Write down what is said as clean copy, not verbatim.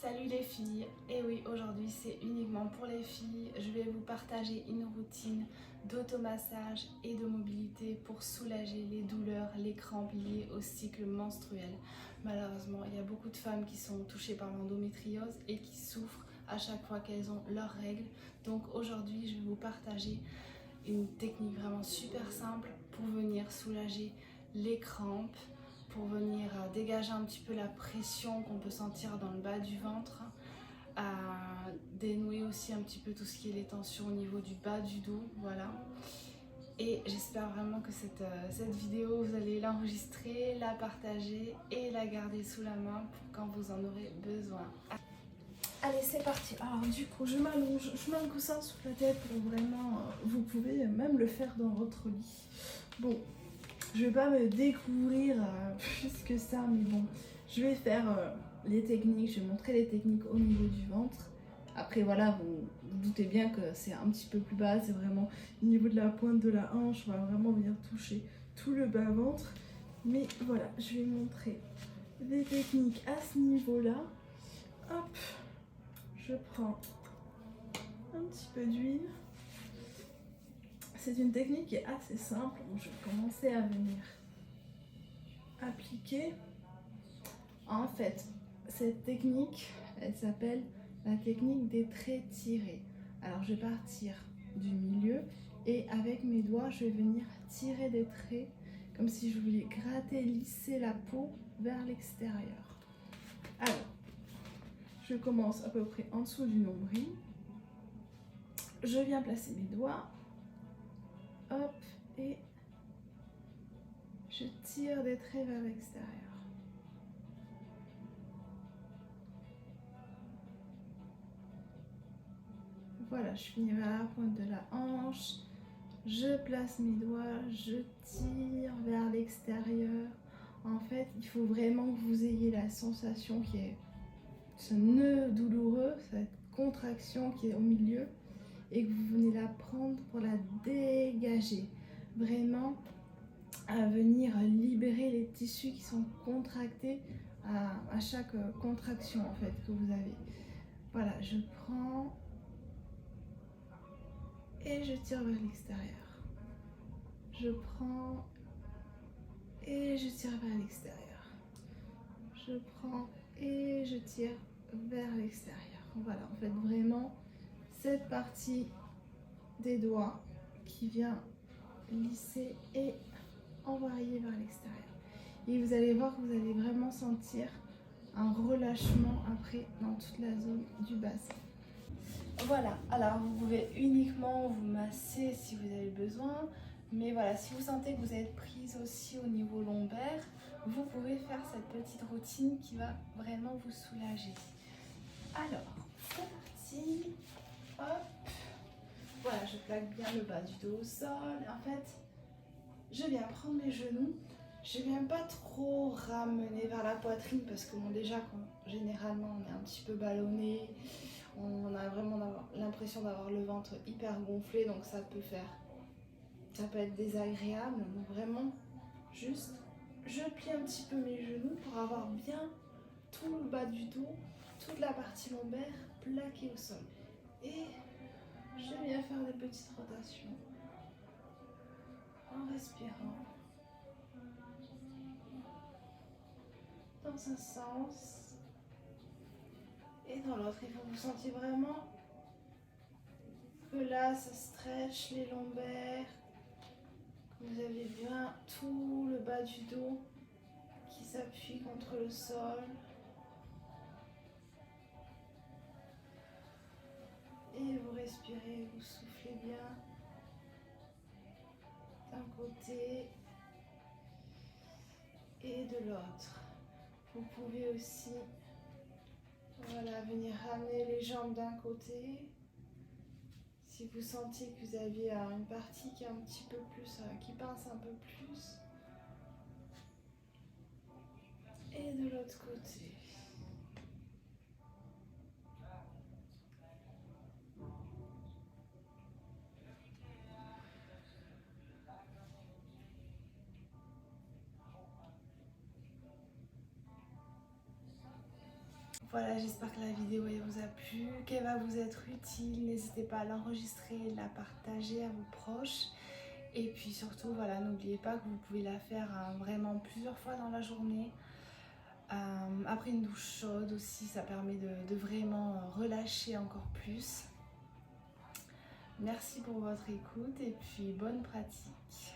Salut les filles, et oui aujourd'hui c'est uniquement pour les filles, je vais vous partager une routine d'automassage et de mobilité pour soulager les douleurs, les crampes liées au cycle menstruel. Malheureusement il y a beaucoup de femmes qui sont touchées par l'endométriose et qui souffrent à chaque fois qu'elles ont leurs règles. Donc aujourd'hui je vais vous partager une technique vraiment super simple pour venir soulager les crampes, pour venir dégager un petit peu la pression qu'on peut sentir dans le bas du ventre, à dénouer aussi un petit peu tout ce qui est les tensions au niveau du bas du dos, voilà. Et j'espère vraiment que cette vidéo, vous allez l'enregistrer, la partager et la garder sous la main pour quand vous en aurez besoin. Allez, c'est parti. Alors du coup, je m'allonge, je mets un coussin sous la tête pour vraiment... vous pouvez même le faire dans votre lit. Bon, je vais pas me découvrir plus que ça, mais bon, je vais faire les techniques, je vais montrer les techniques au niveau du ventre. Après voilà, vous doutez bien que c'est un petit peu plus bas, c'est vraiment au niveau de la pointe de la hanche, on va vraiment venir toucher tout le bas ventre. Mais voilà, je vais montrer des techniques à ce niveau-là. Hop, je prends un petit peu d'huile. C'est une technique qui est assez simple, donc je vais commencer à venir appliquer. En fait, cette technique, elle s'appelle la technique des traits tirés. Alors je vais partir du milieu et avec mes doigts, je vais venir tirer des traits comme si je voulais gratter, lisser la peau vers l'extérieur. Alors, je commence à peu près en dessous du nombril. Je viens placer mes doigts. Hop, et je tire des traits vers l'extérieur. Voilà, je finis vers la pointe de la hanche. Je place mes doigts, je tire vers l'extérieur. En fait, il faut vraiment que vous ayez la sensation qui est ce nœud douloureux, cette contraction qui est au milieu, et que vous venez la prendre pour la dégager. Vraiment à venir libérer les tissus qui sont contractés à chaque contraction en fait que vous avez. Voilà, je prends et je tire vers l'extérieur. Je prends et je tire vers l'extérieur. Je prends et je tire vers l'extérieur. Voilà, en fait vraiment cette partie des doigts qui vient lisser et envoyer vers l'extérieur. Et vous allez voir que vous allez vraiment sentir un relâchement après dans toute la zone du bassin. Voilà, alors vous pouvez uniquement vous masser si vous avez besoin, mais voilà, si vous sentez que vous êtes prise aussi au niveau lombaire, vous pouvez faire cette petite routine qui va vraiment vous soulager. Alors, c'est parti, hop, voilà, je plaque bien le bas du dos au sol, en fait, je viens prendre mes genoux, je viens pas trop ramener vers la poitrine parce que bon, déjà, généralement, on est un petit peu ballonné, on a vraiment l'impression d'avoir le ventre hyper gonflé, donc ça peut être désagréable. Donc vraiment, juste, je plie un petit peu mes genoux pour avoir bien tout le bas du dos, toute la partie lombaire plaquée au sol. Et je viens faire des petites rotations en respirant dans un sens et dans l'autre. Il faut que vous sentiez vraiment que là, ça stretch les lombaires. Vous avez bien tout le bas du dos qui s'appuie contre le sol. Et vous respirez, vous soufflez bien d'un côté et de l'autre. Vous pouvez aussi voilà, venir ramener les jambes d'un côté. Si vous sentez que vous avez une partie qui est un petit peu plus, qui pince un peu plus. Et de l'autre côté. Voilà, j'espère que la vidéo elle vous a plu, qu'elle va vous être utile. N'hésitez pas à l'enregistrer, la partager à vos proches. Et puis surtout, voilà, n'oubliez pas que vous pouvez la faire vraiment plusieurs fois dans la journée. Après une douche chaude aussi, ça permet de vraiment relâcher encore plus. Merci pour votre écoute et puis bonne pratique.